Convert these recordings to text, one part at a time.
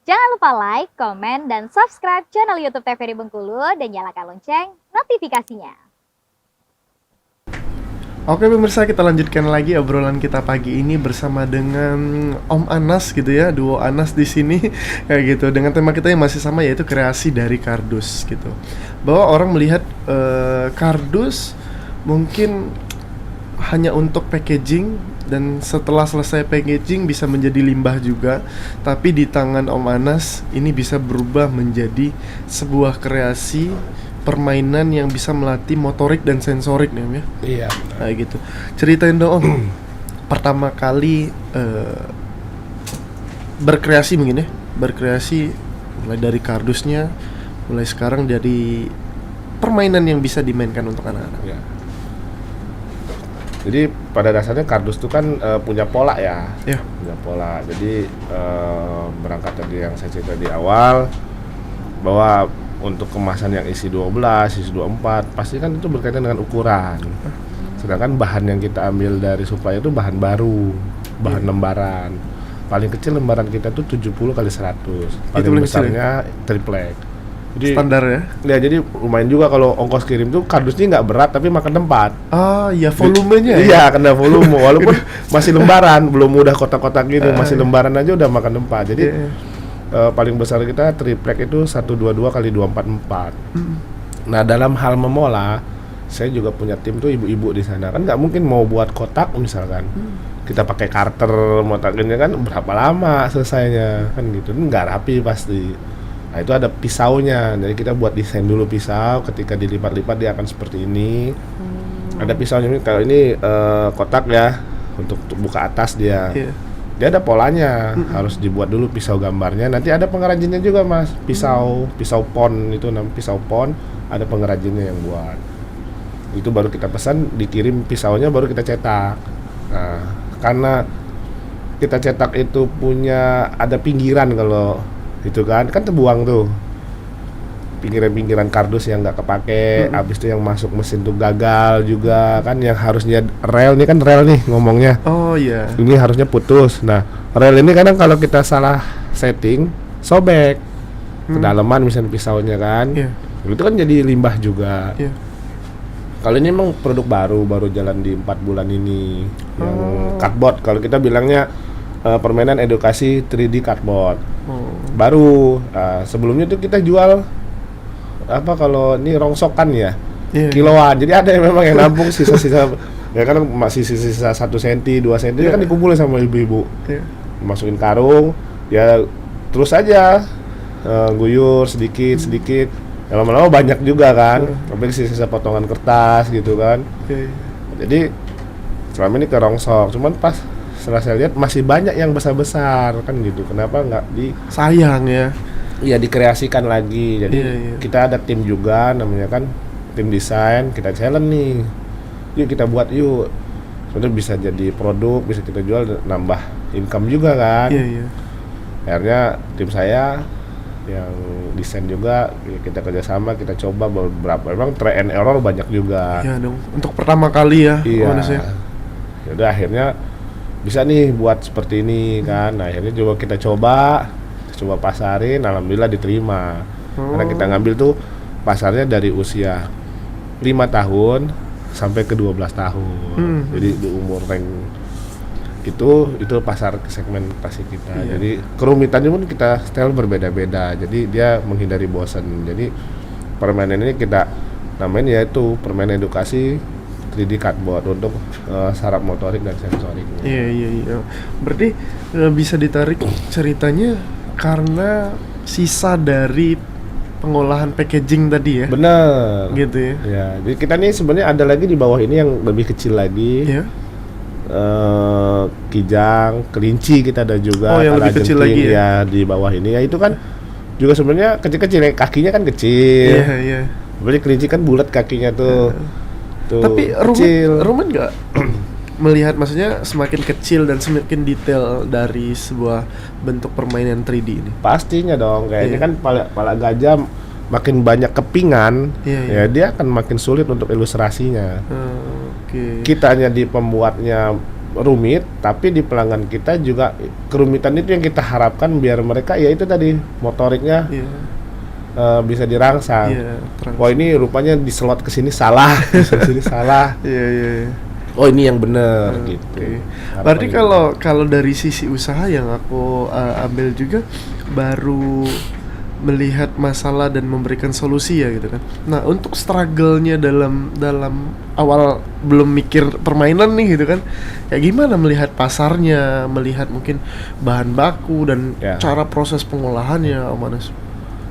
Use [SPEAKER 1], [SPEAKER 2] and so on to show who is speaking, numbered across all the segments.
[SPEAKER 1] Jangan lupa like, komen, dan subscribe channel YouTube TVRI Bengkulu dan nyalakan lonceng notifikasinya.
[SPEAKER 2] Oke pemirsa, kita lanjutkan lagi obrolan kita pagi ini bersama dengan Om Anas gitu ya, duo Anas di sini kayak gitu. Dengan tema kita yang masih sama, yaitu kreasi dari kardus gitu. Bahwa orang melihat kardus mungkin hanya untuk packaging, dan setelah selesai packaging bisa menjadi limbah juga. Tapi di tangan Om Anas ini bisa berubah menjadi sebuah kreasi permainan yang bisa melatih motorik dan sensorik nih Om ya.
[SPEAKER 3] Iya.
[SPEAKER 2] Kayak gitu. Ceritain dong Om, pertama kali berkreasi mungkin ya. Berkreasi mulai dari kardusnya, mulai sekarang dari permainan yang bisa dimainkan untuk anak-anak.
[SPEAKER 3] Ya. Jadi pada dasarnya kardus itu kan punya pola ya.
[SPEAKER 2] Ya.
[SPEAKER 3] Punya pola. Jadi berangkat dari yang saya cerita di awal bahwa untuk kemasan yang isi 12, isi 24 pasti kan itu berkaitan dengan ukuran. Sedangkan bahan yang kita ambil dari supply itu bahan baru, bahan lembaran. Paling kecil lembaran kita tuh 70 kali 100. Paling besarnya triplek. Jadi
[SPEAKER 2] Standar ya.
[SPEAKER 3] Ya jadi lumayan juga kalau ongkos kirim tuh kardusnya nggak berat tapi makan tempat.
[SPEAKER 2] Ah, ya volumenya ya.
[SPEAKER 3] Iya, kena volume walaupun masih lembaran, belum udah kotak-kotak gitu, masih lembaran aja udah makan tempat. Jadi paling besar kita triplek itu 122 kali 244. Nah, dalam hal memola, saya juga punya tim tuh ibu-ibu di sana. Kan nggak mungkin mau buat kotak misalkan. Kita pakai karter motakinnya kan berapa lama selesainya kan gitu. Nggak rapi pasti. Nah, itu ada pisaunya. Jadi kita buat desain dulu pisau, ketika dilipat-lipat dia akan seperti ini. Ada pisaunya, kalau ini kotak ya, untuk buka atas dia. Dia ada polanya, harus dibuat dulu pisau gambarnya. Nanti ada pengrajinnya juga Mas, pisau pon itu namanya pisau pon, ada pengrajinnya yang buat. Itu baru kita pesan, dikirim pisaunya baru kita cetak. Nah, karena kita cetak itu punya ada pinggiran, kalau itu kan terbuang tuh pinggiran-pinggiran kardus yang nggak kepake, habis itu yang masuk mesin tuh gagal juga kan, yang harusnya rel ini kan rel nih ngomongnya.
[SPEAKER 2] Oh iya.
[SPEAKER 3] Ini harusnya putus. Nah, rel ini kadang kalau kita salah setting sobek kedalaman misalnya pisaunya kan. Itu kan jadi limbah juga. Kalau ini emang produk baru jalan di 4 bulan ini, yang cardboard. Kalau kita bilangnya permainan edukasi 3D cardboard. Baru sebelumnya tuh kita jual apa, kalau ini rongsokan ya, kiloan. Jadi ada yang memang yang nampung sisa-sisa ya kan, masih sisa 1 cm 2 cm kan dikumpulin sama ibu-ibu, masukin karung ya, terus aja guyur sedikit ya, lama-lama banyak juga kan, tapi sisa potongan kertas gitu kan. Jadi selama ini kerongsok, cuman pas setelah saya lihat masih banyak yang besar-besar kan gitu. Kenapa nggak
[SPEAKER 2] sayang ya?
[SPEAKER 3] Iya, dikreasikan lagi. Jadi kita ada tim juga, namanya kan tim desain. Kita challenge nih, yuk kita buat yuk. Sebenarnya bisa jadi produk, bisa kita jual, nambah income juga kan. Akhirnya tim saya yang desain juga, kita kerjasama, kita coba beberapa. Memang try and error banyak juga.
[SPEAKER 2] Iya dong, untuk pertama kali ya.
[SPEAKER 3] Iya. Yaudah akhirnya bisa nih buat seperti ini kan. Nah, akhirnya juga kita coba pasarin, alhamdulillah diterima. Karena kita ngambil tuh pasarnya dari usia 5 tahun sampai ke 12 tahun. Jadi di umur rank itu pasar segmentasi kita. Jadi kerumitannya pun kita style berbeda-beda. Jadi dia menghindari bosan. Jadi permainan ini kita namain yaitu permainan edukasi 3D cardboard untuk saraf motorik dan sensorik.
[SPEAKER 2] Iya. Berarti bisa ditarik ceritanya karena sisa dari pengolahan packaging tadi ya.
[SPEAKER 3] Bener.
[SPEAKER 2] Gitu ya.
[SPEAKER 3] Ya, jadi kita nih sebenarnya ada lagi di bawah ini yang lebih kecil lagi. Kijang, kelinci kita ada juga.
[SPEAKER 2] Oh, yang lebih kecil lagi
[SPEAKER 3] ya di bawah ini. Ya itu kan juga sebenarnya kecil-kecil, kakinya kan kecil.
[SPEAKER 2] Iya.
[SPEAKER 3] Berarti kelinci kan bulat kakinya tuh.
[SPEAKER 2] Tapi rumit nggak melihat, maksudnya semakin kecil dan semakin detail dari sebuah bentuk permainan 3D ini?
[SPEAKER 3] Pastinya dong, kayak ini kan pala gajah makin banyak kepingan, ya dia akan makin sulit untuk ilustrasinya. Kita hanya di pembuatnya rumit, tapi di pelanggan kita juga kerumitan itu yang kita harapkan biar mereka ya itu tadi motoriknya
[SPEAKER 2] Iya.
[SPEAKER 3] Bisa dirangsang.
[SPEAKER 2] Iya,
[SPEAKER 3] Wah ini rupanya di slot ke sini salah, di sini salah.
[SPEAKER 2] Iya, iya, iya.
[SPEAKER 3] Oh ini yang bener gitu.
[SPEAKER 2] Oke.
[SPEAKER 3] Harapan
[SPEAKER 2] Berarti
[SPEAKER 3] gitu.
[SPEAKER 2] kalau dari sisi usaha yang aku ambil juga baru melihat masalah dan memberikan solusi ya gitu kan. Nah, untuk struggle-nya dalam awal belum mikir permainan nih gitu kan. Kayak gimana melihat pasarnya, melihat mungkin bahan baku dan
[SPEAKER 3] Ya.
[SPEAKER 2] cara proses pengolahannya, Om Anas.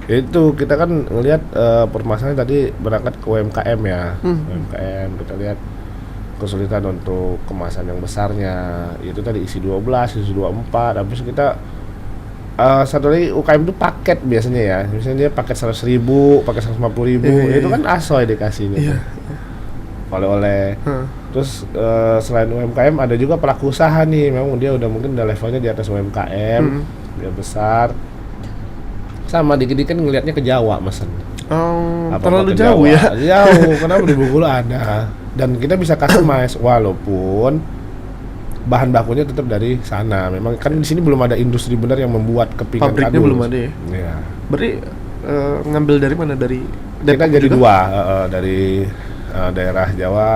[SPEAKER 3] Itu kita kan ngelihat permasalahan tadi berangkat ke UMKM ya. UMKM kita lihat kesulitan untuk kemasan yang besarnya. Itu tadi isi 12, isi 24. Habis kita satu lagi UKM itu paket biasanya ya. Misalnya dia paket 100.000, paket 150.000.
[SPEAKER 2] Iya,
[SPEAKER 3] Itu
[SPEAKER 2] iya.
[SPEAKER 3] kan asoy dikasihnya.
[SPEAKER 2] Iya.
[SPEAKER 3] Oleh-oleh. Terus selain UMKM ada juga pelaku usaha nih. Memang dia udah mungkin udah levelnya di atas UMKM, dia besar. Sama dikit-dikit ngelihatnya ke Jawa mesen.
[SPEAKER 2] Oh,
[SPEAKER 3] Apa-apa
[SPEAKER 2] terlalu
[SPEAKER 3] ke
[SPEAKER 2] jauh
[SPEAKER 3] Jawa.
[SPEAKER 2] ya.
[SPEAKER 3] Jauh, kenapa di Bengkulu ada. Dan kita bisa customize walaupun bahan bakunya tetap dari sana. Memang kan di sini belum ada industri benar yang membuat kepingan
[SPEAKER 2] Pabriknya
[SPEAKER 3] kardus.
[SPEAKER 2] belum ada ya.
[SPEAKER 3] Iya.
[SPEAKER 2] Berarti ngambil dari mana? Dari
[SPEAKER 3] Kita
[SPEAKER 2] Depok
[SPEAKER 3] jadi
[SPEAKER 2] juga?
[SPEAKER 3] dua dari daerah Jawa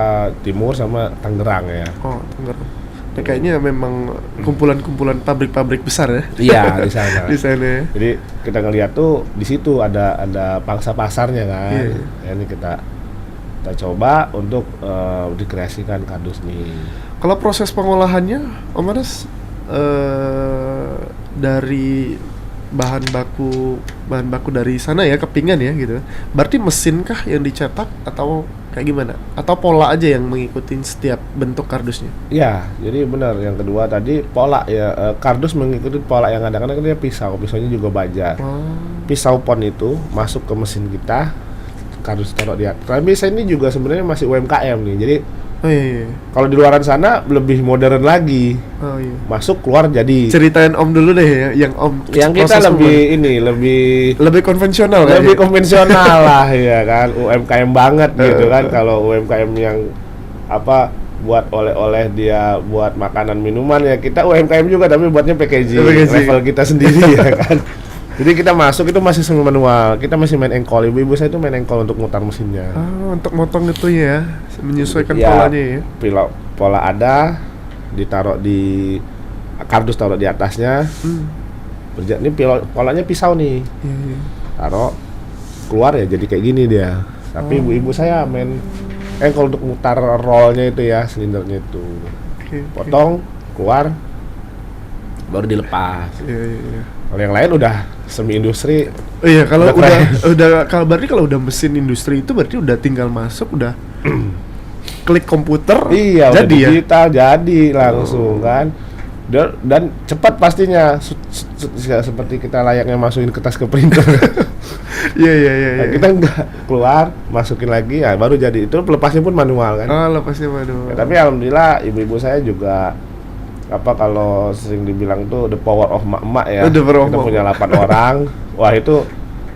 [SPEAKER 3] Timur sama Tangerang ya.
[SPEAKER 2] Oh, Tangerang. Nah, kayaknya memang kumpulan-kumpulan pabrik-pabrik besar ya
[SPEAKER 3] Iya di sana.
[SPEAKER 2] di sana ya.
[SPEAKER 3] Jadi kita ngelihat tuh di situ ada pangsa pasarnya kan.
[SPEAKER 2] Iya.
[SPEAKER 3] Ya, ini kita coba untuk dikreasikan kardus nih.
[SPEAKER 2] Kalau proses pengolahannya, Om Anas, dari bahan baku dari sana ya, kepingan ya gitu. Berarti mesin kah yang dicetak atau kayak gimana? Atau pola aja yang mengikuti setiap bentuk kardusnya?
[SPEAKER 3] Ya, jadi benar. Yang kedua tadi pola ya, kardus mengikuti pola yang ada karena dia pisaunya juga baja. Pisau pon itu masuk ke mesin kita, kardus taruh di atas. Tapi saya ini juga sebenarnya masih UMKM nih. Jadi
[SPEAKER 2] Oh iya.
[SPEAKER 3] kalau di luaran sana lebih modern lagi.
[SPEAKER 2] Oh iya.
[SPEAKER 3] Masuk keluar jadi.
[SPEAKER 2] Ceritain Om dulu deh ya, yang Om
[SPEAKER 3] Yang kita
[SPEAKER 2] proses
[SPEAKER 3] lebih
[SPEAKER 2] konvensional kan?
[SPEAKER 3] lebih konvensional lah ya kan, UMKM banget gitu kan. Kalau UMKM yang apa buat oleh-oleh dia buat makanan minuman ya kita UMKM juga tapi buatnya packaging level kita sendiri ya kan. Jadi kita masuk itu masih semi manual, kita masih main engkol. Ibu-ibu saya itu main engkol untuk mutar mesinnya.
[SPEAKER 2] Untuk motong itu ya, menyesuaikan
[SPEAKER 3] Ya,
[SPEAKER 2] polanya ya.
[SPEAKER 3] Pola ada, ditaruh di kardus, taruh di atasnya. Ini polanya pisau nih.
[SPEAKER 2] Iya, iya.
[SPEAKER 3] Taruh keluar ya jadi kayak gini dia. Tapi ibu-ibu saya main engkol untuk mutar rollnya itu ya, silindernya itu.
[SPEAKER 2] Oke.
[SPEAKER 3] Potong, keluar, baru dilepas.
[SPEAKER 2] Iya, iya, iya.
[SPEAKER 3] Kalau yang lain udah semi industri.
[SPEAKER 2] Oh iya, kalau
[SPEAKER 3] Udah
[SPEAKER 2] kalau berarti kalau udah mesin industri itu berarti udah tinggal masuk, udah klik komputer,
[SPEAKER 3] Iya,
[SPEAKER 2] jadi
[SPEAKER 3] udah
[SPEAKER 2] ya.
[SPEAKER 3] digital, jadi langsung kan. Dan cepat pastinya seperti kita layaknya masukin kertas ke printer.
[SPEAKER 2] Iya, iya, iya.
[SPEAKER 3] Nah, kita enggak keluar, masukin lagi ya baru jadi. Itu lepasnya pun manual kan.
[SPEAKER 2] Oh, lepasnya manual.
[SPEAKER 3] Ya, tapi alhamdulillah ibu-ibu saya juga kalau sering dibilang tuh the power of emak-emak ya.
[SPEAKER 2] The power of
[SPEAKER 3] Kita
[SPEAKER 2] emak.
[SPEAKER 3] punya 8 orang. Wah, itu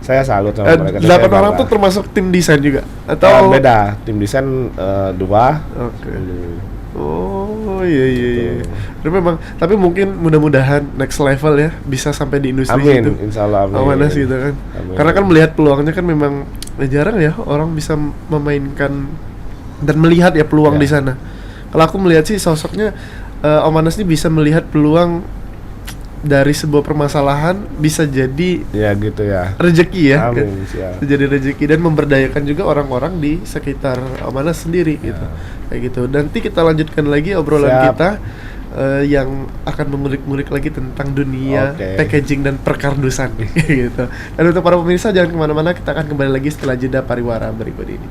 [SPEAKER 3] saya salut sama mereka.
[SPEAKER 2] 8 orang tuh termasuk tim desain juga atau
[SPEAKER 3] beda. Tim desain 2.
[SPEAKER 2] Oke. Oh iya iya iya. Tapi mungkin mudah-mudahan next level ya bisa sampai di industri
[SPEAKER 3] Amin,
[SPEAKER 2] itu.
[SPEAKER 3] insya Allah amin.
[SPEAKER 2] Awanas gitu kan.
[SPEAKER 3] Amin.
[SPEAKER 2] Karena kan melihat peluangnya kan memang jarang ya orang bisa memainkan dan melihat ya peluang
[SPEAKER 3] Ya.
[SPEAKER 2] di sana. Kalau aku melihat sih sosoknya Om Anas ini bisa melihat peluang dari sebuah permasalahan bisa jadi
[SPEAKER 3] Ya gitu ya.
[SPEAKER 2] rezeki ya.
[SPEAKER 3] Amin, siap.
[SPEAKER 2] Jadi rezeki dan memberdayakan juga orang-orang di sekitar Om Anas sendiri gitu. Kayak gitu. Nanti kita lanjutkan lagi obrolan
[SPEAKER 3] Siap.
[SPEAKER 2] kita yang akan mengulik-ngulik lagi tentang dunia
[SPEAKER 3] Oke.
[SPEAKER 2] packaging dan perkardusan gitu. Dan untuk para pemirsa jangan kemana-mana, kita akan kembali lagi setelah jeda pariwara berikut ini.